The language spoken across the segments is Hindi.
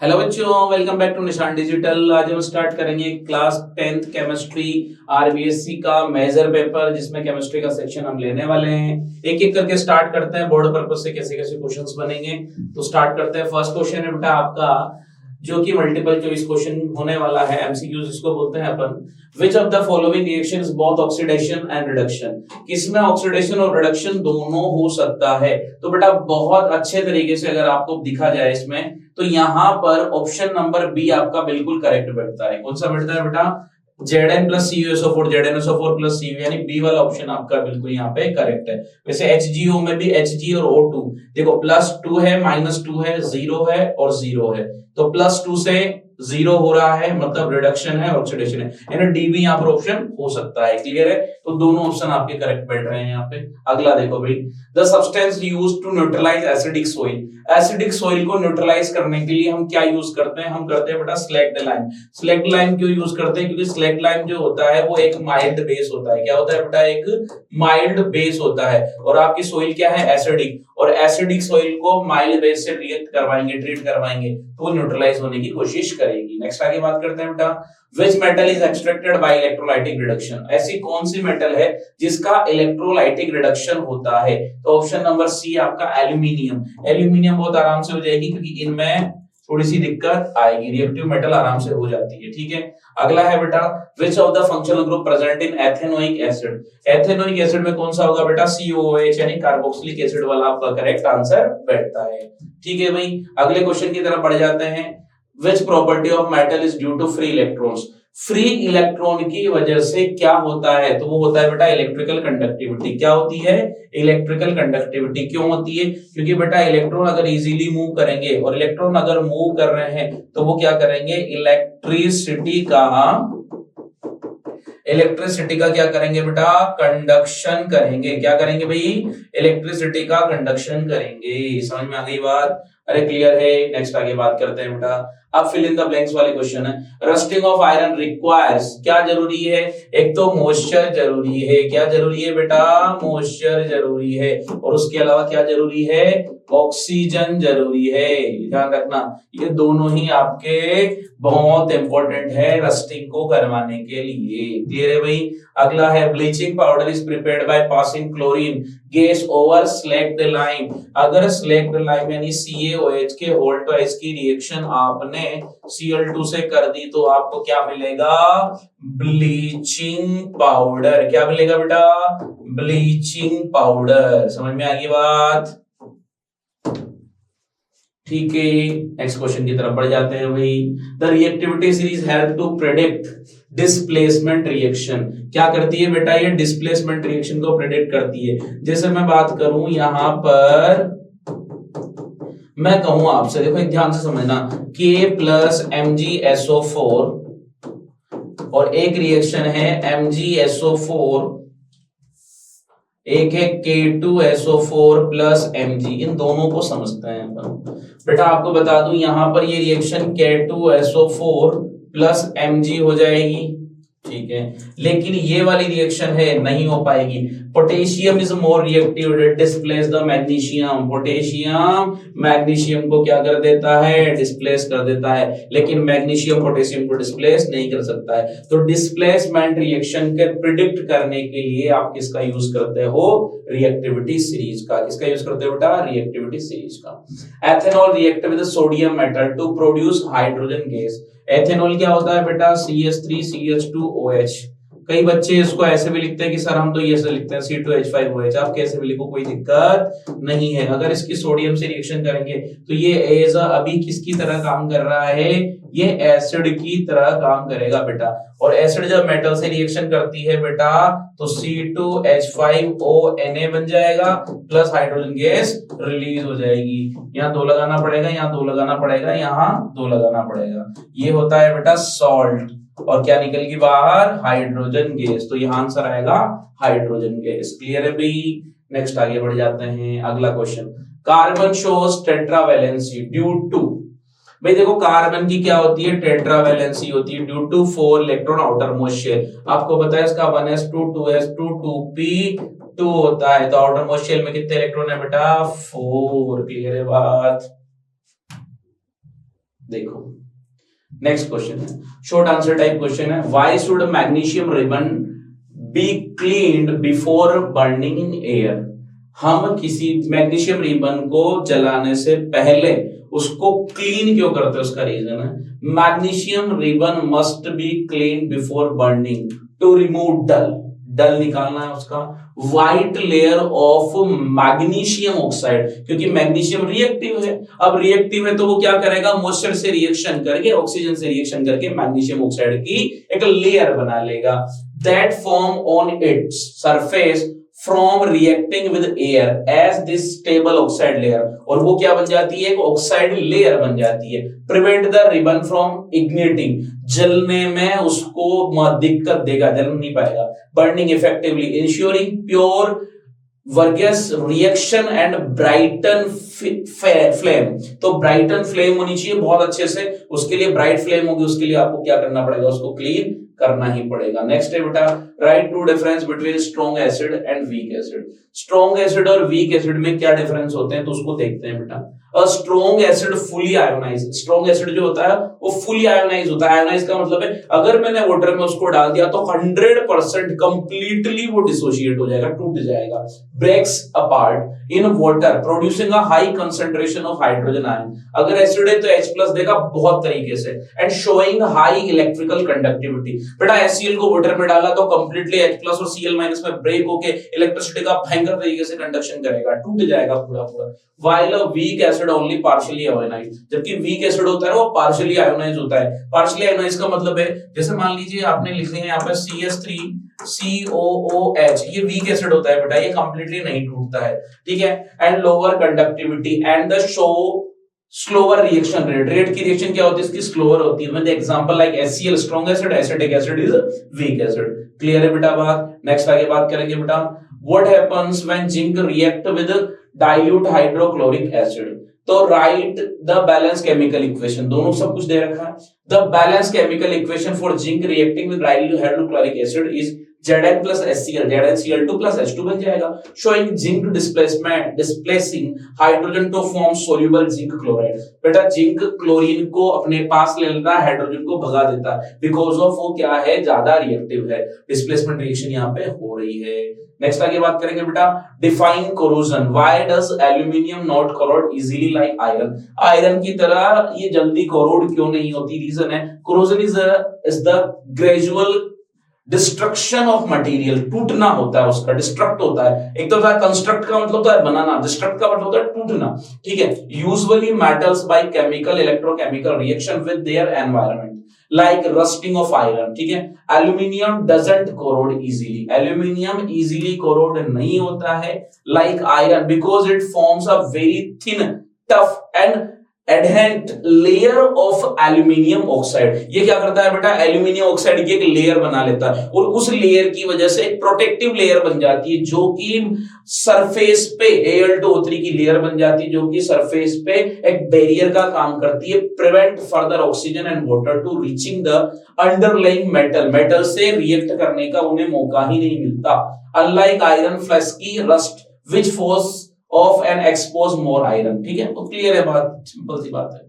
हेलो बच्चों, वेलकम बैक टू निशान डिजिटल। आज हम स्टार्ट करेंगे क्लास 10th केमिस्ट्री आरबीएससी का मेजर पेपर, जिसमें केमिस्ट्री का सेक्शन हम लेने वाले हैं। एक एक करके स्टार्ट करते हैं, बोर्ड पर्पस से कैसे कैसे क्वेश्चंस बनेंगे। तो स्टार्ट करते हैं। फर्स्ट क्वेश्चन है बेटा आपका, जो कि मल्टीपल चॉइस क्वेश्चन होने वाला है, एमसीक्यू जिसको बोलते हैं अपन। Which of the following reaction is both oxidation and reduction? किसमें ऑक्सीडेशन और रिडक्शन दोनों हो सकता है? तो बेटा बहुत अच्छे तरीके से अगर आपको दिखा जाए इसमें, तो यहां पर ऑप्शन नंबर बी आपका बिल्कुल करेक्ट बैठता है। कौन सा बैठता है बेटा? Zn plus CuSO4, ZnSO4 plus Cu, यानी बी वाला ऑप्शन आपका बिल्कुल यहाँ पे करेक्ट है। वैसे HgO में भी Hg और O2 देखो, +2 है, -2 है, 0 है और 0 है। तो +2 से 0 हो रहा है, मतलब रिडक्शन है, ऑक्सीडेशन है, यानी डी भी यहाँ पर ऑप्शन हो सकता है। क्लियर है? तो दोनों ऑप्शन आपके करेक्ट बैठ रहे हैं यहाँ पे। अगला देखो भाई, the substance used to neutralize acidic soil. Acidic soil को न्यूट्रलाइज करने के लिए हम क्या यूज करते हैं? हम करते हैं बेटा स्लैक्ड लाइम। स्लैक्ड लाइम क्यों यूज करते हैं? क्योंकि स्लैक्ड लाइम जो होता है वो एक माइल्ड बेस होता है। क्या होता है बेटा? एक माइल्ड बेस होता है। और आपकी सोइल क्या है? एसिडिक। और एसिडिक सोइल को माइल्ड बेस से रिएक्ट करवाएंगे, ट्रीट करवाएंगे, तो न्यूट्रलाइज होने की कोशिश करेगी। नेक्स्ट आगे बात करते हैं बेटा, which metal is extracted bye electrolytic reduction? ऐसी कौन सी मेटल है जिसका इलेक्ट्रोलाइटिक रिडक्शन होता है? तो ऑप्शन नंबर सी आपका एल्यूमिनियम। एल्यूमिनियम बहुत आराम से हो जाएगी, क्योंकि इनमें थोड़ी सी दिक्कत आएगी, रिएक्टिव मेटल आराम से हो जाती है। ठीक है, अगला है बेटा, विच of the functional group present in ethanoic acid? Ethanoic acid में कौन सा होगा बेटा? COOH, यानी कार्बोक्सिलिक एसिड वाला आपका करेक्ट आंसर बैठता है। ठीक है भाई, अगले क्वेश्चन की तरफ बढ़ जाते हैं। Which property of metal is due to free electrons? Free electron की वजह से क्या होता है? तो वो होता है बेटा इलेक्ट्रिकल कंडक्टिविटी। क्या होती है? Electrical conductivity. क्यों होती है? क्योंकि बेटा इलेक्ट्रॉन अगर इजीली मूव करेंगे, और इलेक्ट्रॉन अगर मूव कर रहे हैं तो वो क्या करेंगे? इलेक्ट्रिसिटी का क्या करेंगे बेटा? कंडक्शन करेंगे। क्या करेंगे भाई? इलेक्ट्रिसिटी का कंडक्शन करेंगे। समझ में आ गई बात? अरे क्लियर है? नेक्स्ट आगे बात करते हैं बेटा। अब फिल इन द ब्लैंक्स वाले क्वेश्चन है। रस्टिंग ऑफ आयरन रिक्वायर्स, क्या जरूरी है? एक तो मॉइस्चर जरूरी है। क्या जरूरी है बेटा? मॉइस्चर जरूरी है। और उसके अलावा क्या जरूरी है? ऑक्सीजन जरूरी है। ध्यान रखना, ये दोनों ही आपके बहुत इंपॉर्टेंट है रस्टिंग को करवाने के लिए। क्लियर है भाई? अगला है, bleaching powder is prepared by passing chlorine gas over slaked lime. अगर स्लैक्ड लाइम यानी CaOH के होल्ड ट्वाइस की रिएक्शन आपने Cl2 से कर दी, तो आपको क्या मिलेगा? Bleaching powder. क्या मिलेगा बेटा? Bleaching powder. समझ में आ गई बात? ठीक है, नेक्स्ट क्वेश्चन की तरफ बढ़ जाते हैं भाई। The reactivity series help to predict displacement reaction. क्या करती है बेटा? ये डिस्प्लेसमेंट रिएक्शन को प्रेडिक्ट करती है। जैसे मैं बात करूं यहां पर, मैं कहूं आपसे, देखो एक ध्यान से समझना, K प्लस MgSO4 और एक रिएक्शन है MgSO4, एक है K2SO4 प्लस Mg। इन दोनों को समझते हैं अपन। बेटा आपको बता दूं, यहां पर ये रिएक्शन K2SO4 प्लस Mg हो जाएगी। ठीक है, लेकिन ये वाली रिएक्शन है नहीं हो पाएगी। Potassium is more reactive, it displace the magnesium. Potassium magnesium को क्या कर देता है? डिस्प्लेस कर देता है। लेकिन मैग्नीशियम पोटेशियम को डिस्प्लेस नहीं कर सकता है। तो डिस्प्लेसमेंट रिएक्शन के प्रिडिक्ट करने के लिए आप किसका यूज करते हो? रिएक्टिविटी सीरीज का। किसका यूज करते हो बेटा? रिएक्टिविटी सीरीज का। Ethanol react with sodium metal to produce hydrogen gas. Ethanol क्या होता है बेटा? CH3CH2OH। कई बच्चे इसको ऐसे भी लिखते हैं कि सर हम तो ये ऐसे लिखते हैं C2H5OH। आप कैसे भी लिखो, कोई दिक्कत नहीं है। अगर इसकी सोडियम से रिएक्शन करेंगे तो ये एज अभी किसकी तरह काम कर रहा है? ये एसिड की तरह काम करेगा बेटा। और एसिड जब मेटल से रिएक्शन करती है बेटा, तो C2H5ONa बन जाएगा, प्लस हाइड्रोजन गैस रिलीज हो जाएगी। यहाँ 2 लगाना पड़ेगा, यहाँ 2 लगाना पड़ेगा, यहाँ 2 लगाना पड़ेगा। ये होता है बेटा सॉल्ट। और क्या निकल गई बाहर? Hydrogen gas. तो यहाँ आंसर आएगा हाइड्रोजन गैस। क्लियर है भाई? नेक्स्ट आगे बढ़ जाते हैं। अगला question, carbon shows tetravalency due to. भाई देखो, कार्बन की क्या होती है? टेट्रावैलेंसी होती है due to 4 electron outermost shell. आपको पता है इसका 1s2 2s2 2p2 होता है। तो आउटर मोस्ट शेल में कितने इलेक्ट्रॉन है बेटा? 4। क्लियर है बात? देखो नेक्स्ट क्वेश्चन है, शॉर्ट आंसर टाइप क्वेश्चन है, why should magnesium ribbon be cleaned before burning in air. हम किसी मैग्नीशियम रिबन को जलाने से पहले उसको क्लीन क्यों करते हैं, उसका रीजन है magnesium ribbon must be clean before burning to remove dull, dull निकालना है उसका, white layer of magnesium oxide, क्योंकि मैग्नीशियम रिएक्टिव है, अब रिएक्टिव है तो वो क्या करेगा, मॉइस्चर से रिएक्शन करके, ऑक्सीजन से रिएक्शन करके मैग्नीशियम ऑक्साइड की एक लेयर बना लेगा, that form on its surface from reacting with air as this stable oxide layer, और वो क्या बन जाती है, एक ऑक्साइड लेयर बन जाती है, prevent the ribbon from igniting, जलने में उसको दिक्कत देगा, जल नहीं पाएगा, बर्निंग इफेक्टिवली, इंश्योरिंग प्योर वर्गस रिएक्शन एंड ब्राइटन फ्लेम, तो ब्राइटन फ्लेम होनी चाहिए बहुत अच्छे से, उसके लिए ब्राइट फ्लेम होगी, उसके लिए आपको क्या करना पड़ेगा, उसको क्लीन करना ही पड़ेगा। नेक्स्ट है बेटा, write to difference between strong acid and weak acid. Strong acid और वीक एसिड में क्या डिफरेंस होते हैं तो उसको देखते हैं बेटा। A strong acid fully ionize, strong acid जो होता है वो फुली आयोनाइज होता है, आयोनाइज का मतलब है अगर मैंने वाटर में उसको डाल दिया तो 100% कंप्लीटली वो डिसोशिएट हो जाएगा, टूट जाएगा, breaks apart in water producing a high concentration of hydrogen ion, अगर एसिड है तो H+ देगा बहुत तरीके से, and showing high electrical conductivity, बेटा HCl को वाटर में डाला तो कंप्लीटली H+ और Cl- में ब्रेक होके इलेक्ट्रिसिटी का भयंकर तरीके से कंडक्शन करेगा, टूट जाएगा पूरा पूरा, while a weak acid only partially ionized, जबकि वीक एसिड होता है वो पार्शियली आयोनाइज होता है, पार्शियली आयोनाइज का मतलब है जैसे मान लीजिए आपने लिख लिया यहाँ पे CH3COOH, ये वीक एसिड होता है बेटा, ये कंप्लीटली नहीं टूटता है, ठीक है, and lower conductivity and the show slower reaction rate, rate की रिएक्शन क्या होती है इसकी, स्लोअर होती है, मतलब example like HCl strong acid, acetic acid is weak acid, clear है बेटा बात। नेक्स्ट आगे बात करेंगे बेटा, what happens when zinc react with dilute hydrochloric acid, तो write the balance chemical equation, दोनों सब कुछ दे रखा है, the balance chemical equation for zinc reacting with dilute hydrochloric acid is Zn plus HCl, ZnCl2 plus H2 बन जाएगा, showing zinc displacement displacing hydrogen to form soluble zinc chloride, बेटा जिंक क्लोरीन को अपने पास ले लेता है, हाइड्रोजन को भगा देता है, बिकॉज ऑफ वो क्या है, ज्यादा रिएक्टिव है, डिस्प्लेसमेंट रिएक्शन यहाँ पे हो रही है। नेक्स्ट आगे बात करेंगे बेटा, define corrosion, why does aluminium not corrode easily like iron, iron की तरह ये जल्दी कोरोड क्यों नहीं होती, रीजन है corrosion is the gradual destruction of material, टूटना होता है उसका, डिस्ट्रक्ट होता है, एक तो होता है कंस्ट्रक्ट का मतलब होता है बनाना, डिस्ट्रक्ट का मतलब होता है टूटना, ठीक है, usually metals by chemical electrochemical reaction with their environment like rusting of iron, ठीक है, aluminium doesn't corrode easily, aluminium easily corrode नहीं होता है like iron because it forms a very thin tough and adherent layer of aluminium oxide, ये क्या करता है बेटा, एल्यूमिनियम ऑक्साइड की एक लेयर बना लेता है और उस लेयर की वजह से एक प्रोटेक्टिव लेयर बन जाती है जो कि सरफेस पे Al2O3 की लेयर बन जाती है जो कि सरफेस पे एक बैरियर का काम करती है, prevent further oxygen and water to reaching the underlying metal, metal से रिएक्ट करने का उन्हें मौका ही नहीं मिलता, unlike iron flaky rust which falls off and expose more iron, ठीक है, तो क्लियर है बात, सिंपल सी बात है।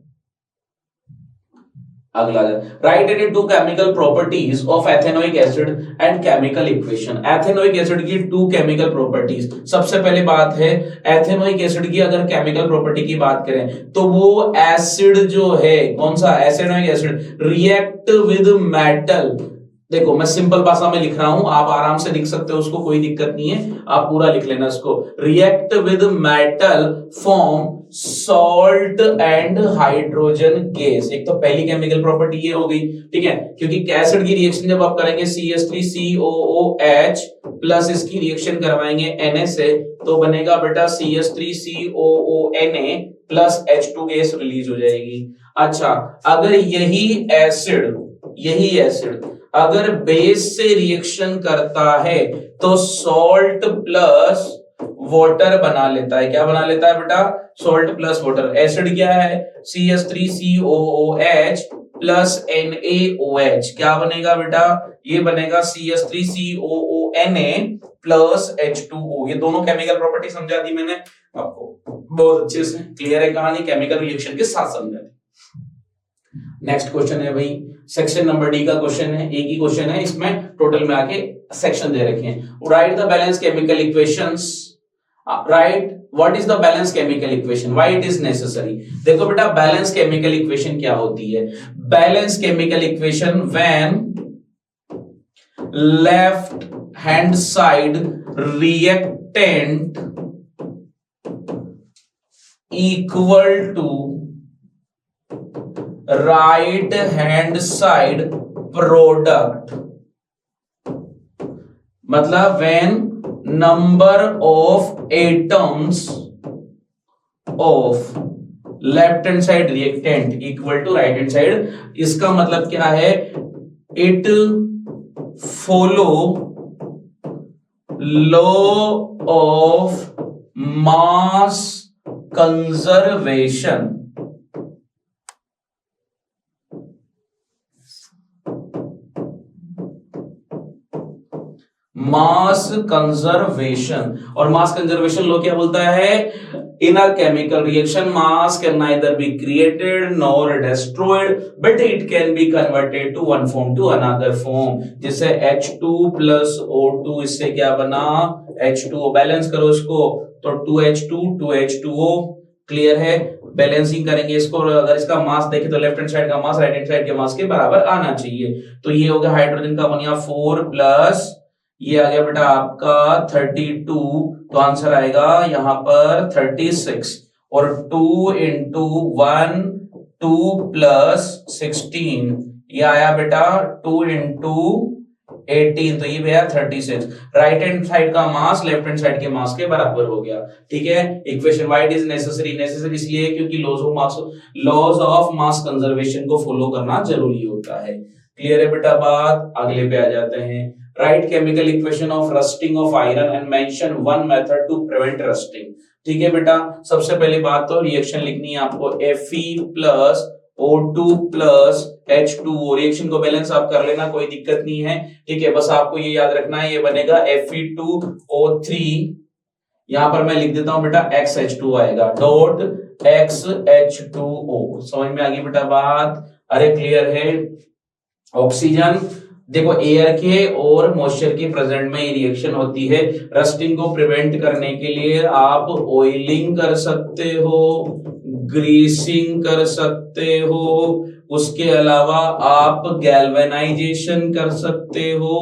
अगला right any two chemical properties of ethanoic acid and chemical equation, ethanoic acid की 2 केमिकल प्रॉपर्टीज, सबसे पहले बात है एथेनोइक एसिड की, अगर केमिकल प्रॉपर्टी की बात करें तो वो एसिड जो है, कौन सा ethanoic acid, react with metal, देखो मैं सिंपल भाषा में लिख रहा हूं, आप आराम से लिख सकते हो उसको, कोई दिक्कत नहीं है, आप पूरा लिख लेना इसको, react with metal form salt and hydrogen gas, एक तो पहली केमिकल प्रॉपर्टी ये हो गई, ठीक है, क्योंकि एसिड की रिएक्शन जब आप करेंगे CH3COOH प्लस इसकी रिएक्शन करवाएंगे Na से तो बनेगा बेटा CH3COONA plus H2 gas release हो जाएगी। अच्छा, अगर यही एसिड अगर बेस से रिएक्शन करता है तो सॉल्ट प्लस वाटर बना लेता है, क्या बना लेता है बेटा, सॉल्ट प्लस वाटर, एसिड क्या है CH3COOH प्लस NaOH, क्या बनेगा बेटा, ये बनेगा CH3COONA प्लस H2O, ये दोनों केमिकल प्रॉपर्टी समझा दी मैंने आपको बहुत अच्छे से, क्लियर है कहानी, केमिकल रिएक्शन के साथ समझा दी। नेक्स्ट क्वेश्चन है भाई सेक्शन नंबर डी का क्वेश्चन है, एक ही क्वेश्चन है, इसमें टोटल में आके सेक्शन दे रखे हैं। Write the balance chemical equations, write what is the balance chemical equation, why it is necessary. देखो बेटा बैलेंस केमिकल इक्वेशन क्या होती है, balance chemical equation when left hand side reactant equal to right hand side product, मतलब when number of atoms of left hand side reactant equal to right hand side, इसका मतलब क्या है, it follow law of mass conservation, mass conservation. और मास कंजर्वेशन लॉ क्या बोलता है, in a chemical reaction mass can neither be created nor destroyed but it can be converted to one form to another form. जैसे H2 प्लस O2, इससे क्या बना H2O, बैलेंस करो इसको तो 2H2 2H2O, क्लियर है। बैलेंसिंग करेंगे इसको, अगर इसका मास देखें तो लेफ्ट हैंड साइड का मास राइट हैंड साइड के मास के बराबर आना चाहिए। तो ये हो गया हाइड्रोजन का बनिया 4 प्लस ये आ गया बेटा आपका 32, तो आंसर आएगा यहां पर 36, और 2 इंटू 1 2 प्लस 16, ये आया बेटा 2 इंटू 18, तो ये भैया 36। राइट हैंड साइड का मास लेफ्ट हैंड साइड के मास के बराबर हो गया, ठीक है। Equation why it is necessary, necessary इसलिए क्योंकि लॉज ऑफ मास कंजर्वेशन को फॉलो करना जरूरी होता है। क्लियर है बेटा बात, अगले पे आ जाते हैं। Write chemical equation of rusting of iron and mention one method to prevent rusting. ठीक है बेटा, सबसे पहली बात तो रिएक्शन लिखनी है आपको, Fe plus O2 plus H2O, reaction को बैलेंस आप कर लेना, कोई दिक्कत नहीं है, ठीक है। बस आपको ये याद रखना है, ये बनेगा Fe2O3, यहां पर मैं लिख देता हूं बेटा XH2 आएगा, डॉट XH2O। समझ में आ गई बेटा बात, अरे क्लियर है। ऑक्सीजन देखो एयर के और मॉइस्चर के प्रेजेंट में ये रिएक्शन होती है। रस्टिंग को प्रिवेंट करने के लिए आप ऑयलिंग कर सकते हो, ग्रीसिंग कर सकते हो, उसके अलावा आप गैल्वेनाइजेशन कर सकते हो,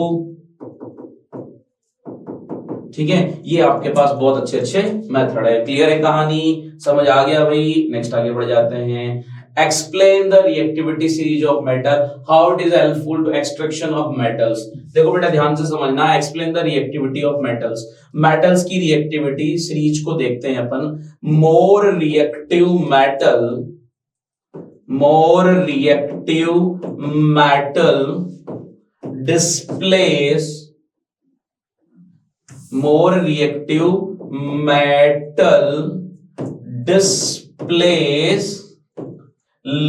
ठीक है। ये आपके पास बहुत अच्छे अच्छे मेथड है। क्लियर है कहानी, समझ आ गया भाई। नेक्स्ट आगे बढ़ जाते हैं। Explain the reactivity series of metal, how it is helpful to extraction of metals। देखो बेटा ध्यान से समझना, explain the reactivity of metals, metals की reactivity सीरीज को देखते हैं अपन। more reactive metal displays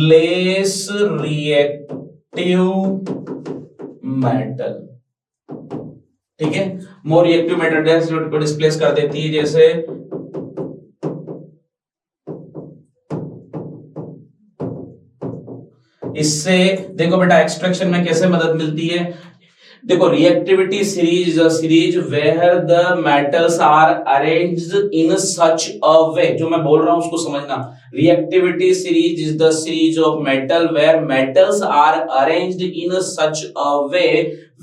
less reactive metal, ठीक है। मोर रिएक्टिव मेटल को डिस्प्लेस कर देती है, जैसे इससे देखो बेटा एक्सट्रैक्शन में कैसे मदद मिलती है। देखो reactivity series is a series where the metals are arranged in such a way, जो मैं बोल रहा हूं उसको समझना। Reactivity series is the series of metal where metals are arranged in such a way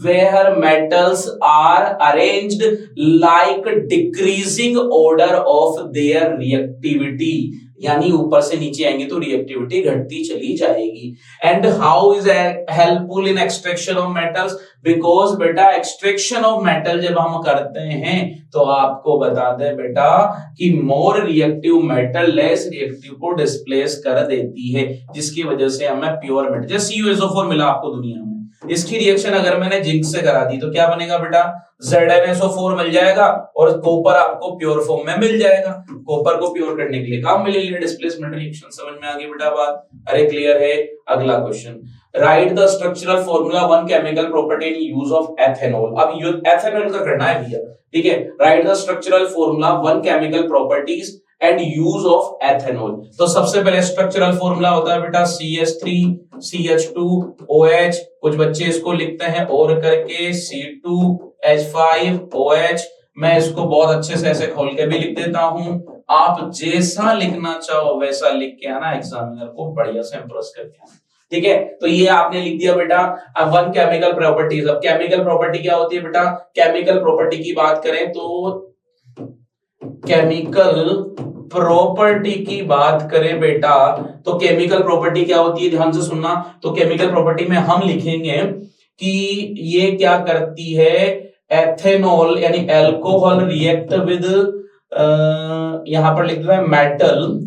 where metals are arranged like decreasing order of their reactivity, यानी ऊपर से नीचे आएंगे तो रिएक्टिविटी घटती चली जाएगी। And how is helpful in extraction of metals, because बेटा एक्सट्रैक्शन ऑफ मेटल जब हम करते हैं तो आपको बता दें बेटा कि more reactive metal less reactive को डिस्प्लेस कर देती है, जिसकी वजह से हमें प्योर मेटल जैसे CuSO4 मिला आपको दुनिया में, इसकी रिएक्शन अगर मैंने जिंक से करा दी तो क्या बनेगा बेटा, ZnSO4 मिल जाएगा और कॉपर आपको प्योर फॉर्म में मिल जाएगा। कॉपर को प्योर करने के लिए काम मिलेगी डिस्प्लेसमेंट रिएक्शन। समझ में आ गई बेटा बात, अरे क्लियर है। अगला question, right the structural formula one chemical property in use of ethanol. अब एथेनॉल का करना है भैया, ठीक है। Right the structural formula one chemical properties and use of ethanol. तो सबसे पहले स्ट्रक्चरल फॉर्मूला होता है बेटा CH3CH2OH, कुछ बच्चे इसको लिखते हैं और करके C2H5OH। मैं इसको बहुत अच्छे से ऐसे खोल के भी लिख देता हूं, आप जैसा लिखना चाहो वैसा लिख के आना, एग्जामिनर को बढ़िया से इंप्रेस करके आना। ठीक है, तो ये आपने लिख दिया बेटा। अब वन केमिकल प्रॉपर्टीज। अब केमिकल प्रॉपर्टी क्या होती है बेटा? केमिकल प्रॉपर्टी की बात करें तो केमिकल प्रॉपर्टी की बात करें बेटा तो केमिकल प्रॉपर्टी क्या होती है, ध्यान से सुनना। तो केमिकल प्रॉपर्टी में हम लिखेंगे कि ये क्या करती है, एथेनॉल यानी एल्कोहल रिएक्ट विद यहां पर लिख रहा है मेटल,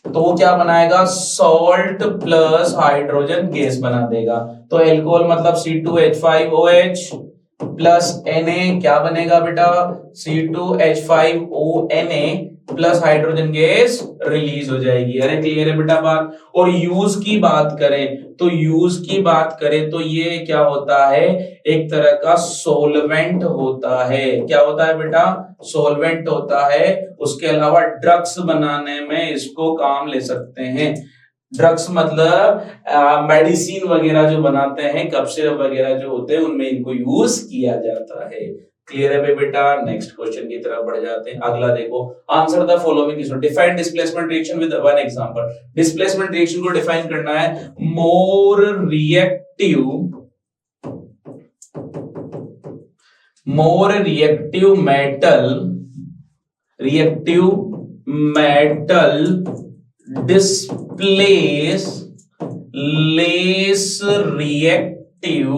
तो वो क्या बनाएगा, सॉल्ट प्लस हाइड्रोजन गैस बना देगा। तो एल्कोहल मतलब C2H5OH प्लस Na क्या बनेगा बेटा, C2H5ONa plus hydrogen gas release हो जाएगी। अरे क्लियर है बेटा बात। और यूज की बात करें तो ये क्या होता है, एक तरह का सोलवेंट होता है। क्या होता है बेटा? सोलवेंट होता है। उसके अलावा ड्रग्स बनाने में इसको काम ले सकते हैं। ड्रग्स मतलब मेडिसिन वगैरह जो बनाते हैं, कफ सिरप वगैरह जो होते हैं, उनमें इनको यूज किया जाता है। क्लियर है बेटा? नेक्स्ट क्वेश्चन की तरफ बढ़ जाते हैं। अगला देखो, answer the following question, define displacement reaction with one example. Displacement reaction को डिफाइन करना है, more reactive metal displace less reactive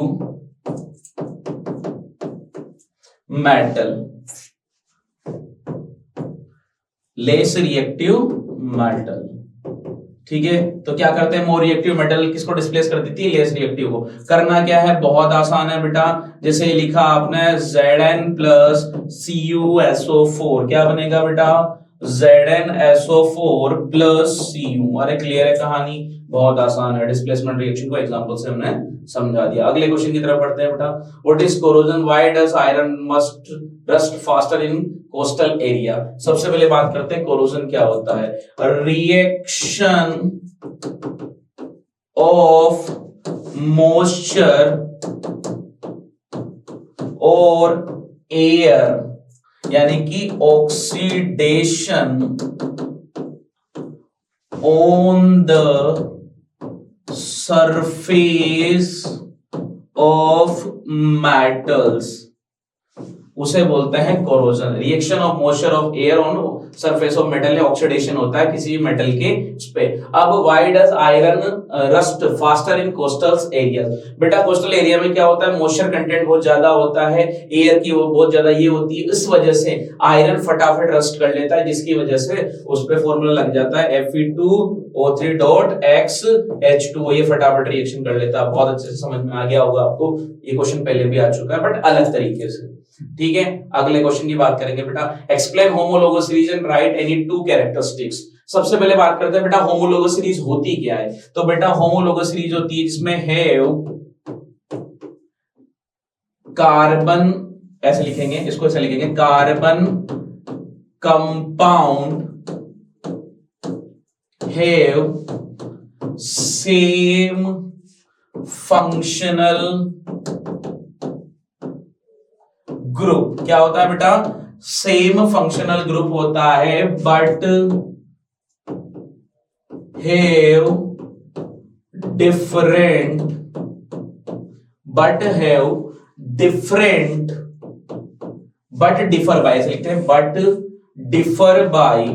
metal, ठीक है। तो क्या करते हैं, मोर रिएक्टिव मेटल किसको डिस्प्लेस कर देती है, लेस रिएक्टिव को। करना क्या है, बहुत आसान है बेटा। जैसे लिखा आपने Zn प्लस CuSO4, क्या बनेगा बेटा, ZnSO4 प्लस Cu। अरे क्लियर है कहानी, बहुत आसान है। डिस्प्लेसमेंट रिएक्शन को एग्जांपल से हमने समझा दिया। अगले क्वेश्चन की तरफ बढ़ते हैं बेटा। What is corrosion, why does iron must rust faster in coastal area. सबसे पहले बात करते हैं कोरोजन क्या होता है। रिएक्शन ऑफ मॉइस्चर और एयर, यानी कि oxidation on the surface of metals, उसे बोलते हैं corrosion. Reaction of moisture of air on surface of metal, oxidation होता है किसी मेटल के उस पे। अब why does iron rust faster in coastal area. बेटा कोस्टल एरिया में क्या होता है, मॉइस्चर कंटेंट बहुत ज्यादा होता है, एयर की वो बहुत ज्यादा ये होती है, इस वजह से आयरन फटाफट रस्ट कर लेता है, जिसकी वजह से उस पे फॉर्मूला लग जाता है Fe2O3.X ये फटाफट रिएक्शन कर लेता है। बहुत अच्छे से समझ में आ गया होगा आपको, ये क्वेश्चन पहले भी आ चुका है बट अलग तरीके से। ठीक है, अगले क्वेश्चन की बात करेंगे बेटा। Explain homologous series and right any two characteristics. सबसे पहले बात करते हैं बेटा होमोलोगस सीरीज होती क्या है। तो बेटा होमोलोगस सीरीज होती है जिसमें है कार्बन, ऐसे लिखेंगे इसको, ऐसे लिखेंगे carbon compound have same functional group. क्या होता है बेटा, सेम फंक्शनल ग्रुप होता है but have different but differ by, ऐसे लिखते हैं बट डिफर बाय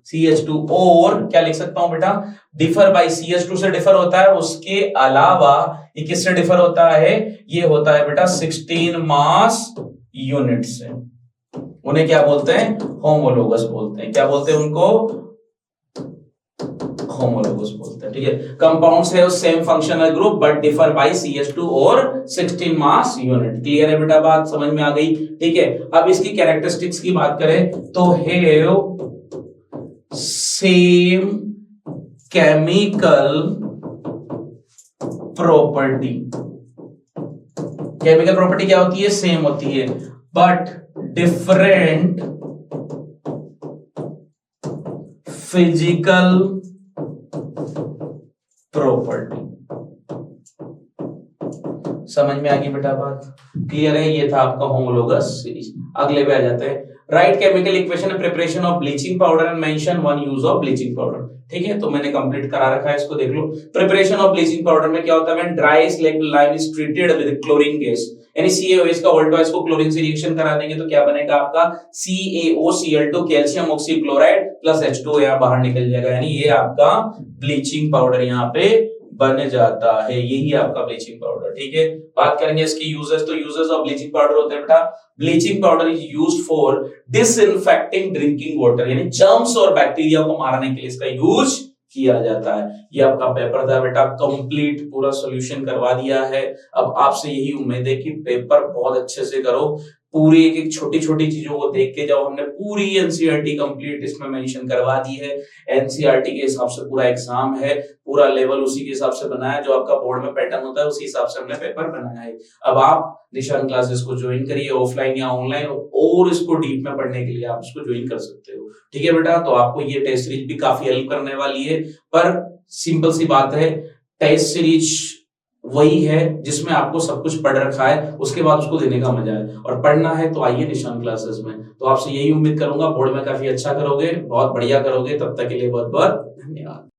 CH2 और क्या लिख सकता हूं बेटा, डिफर बाय CH2 से डिफर होता है, उसके अलावा ये किससे डिफर होता है, ये होता है बेटा 16 मास यूनिट से। उन्हें क्या बोलते हैं, होमोलोगस बोलते हैं। क्या बोलते हैं उनको, होमोलोगस बोलते हैं। ठीक है, कंपाउंड्स है same functional group but differ by CH2 और 16 मास यूनिट। क्लियर है बेटा, बात समझ में आ गई। ठीक है, अब इसकी कैरेक्टरिस्टिक्स की बात करें तो have same chemical property. Chemical property क्या होती है, सेम होती है, बट डिफरेंट फिजिकल प्रॉपर्टी। समझ में आ गई बेटा बात, क्लियर है? ये था आपका होमोलोगस सीरीज। अगले पे आ जाते हैं, write chemical equation and preparation of bleaching powder and mention one use of bleaching powder. ठीक है, तो मैंने कंप्लीट करा रखा है, इसको देख लो। प्रिपरेशन ऑफ ब्लीचिंग पाउडर में क्या होता है, when dry slaked lime is treated with chlorine gas, यानी CaOH का वोल्टवाइज को क्लोरीन से रिएक्शन करा देंगे तो क्या बनेगा आपका CaOCl2 calcium oxychloride plus H2 यहाँ बाहर निकल जाएगा, यानी ये आपका ब्लीचिंग पाउडर यहाँ पे बन जाता है। यही आपका ब्लीचिंग पाउडर। ठीक है, बात करेंगे इसकी यूजेस, तो यूजेस ऑफ ब्लीचिंग पाउडर होते हैं बेटा, bleaching powder is used for disinfecting drinking water, यानी जर्म्स और बैक्टीरिया को मारने के लिए इसका यूज किया जाता है। ये आपका पेपर था बेटा, कंप्लीट पूरा सॉल्यूशन करवा दिया है। अब आपसे यही उम्मीद है कि पेपर बहुत अच्छे से करो, पूरी एक एक छोटी छोटी चीजों को देख के जाओ। हमने पूरी एनसीईआरटी कंप्लीट इसमें मेंशन करवा दी है। एनसीईआरटी के हिसाब से पूरा एग्जाम है, पूरा लेवल उसी के हिसाब से बनाया है, जो आपका बोर्ड में पैटर्न होता है उसी हिसाब से हमने पेपर बनाया है। अब आप निशान क्लासेस को ज्वाइन करिए, ऑफलाइन या ऑनलाइन, और इसको डीप में पढ़ने के लिए आप इसको ज्वाइन कर सकते हो। ठीक है बेटा, तो आपको ये टेस्ट सीरीज भी काफी हेल्प करने वाली है। पर सिंपल सी बात है, टेस्ट सीरीज वही है जिसमें आपको सब कुछ पढ़ रखा है, उसके बाद उसको देने का मजा है। और पढ़ना है तो आइए निशान क्लासेस में। तो आपसे यही उम्मीद करूंगा, बोर्ड में काफी अच्छा करोगे, बहुत बढ़िया करोगे। तब तक के लिए बहुत बहुत धन्यवाद।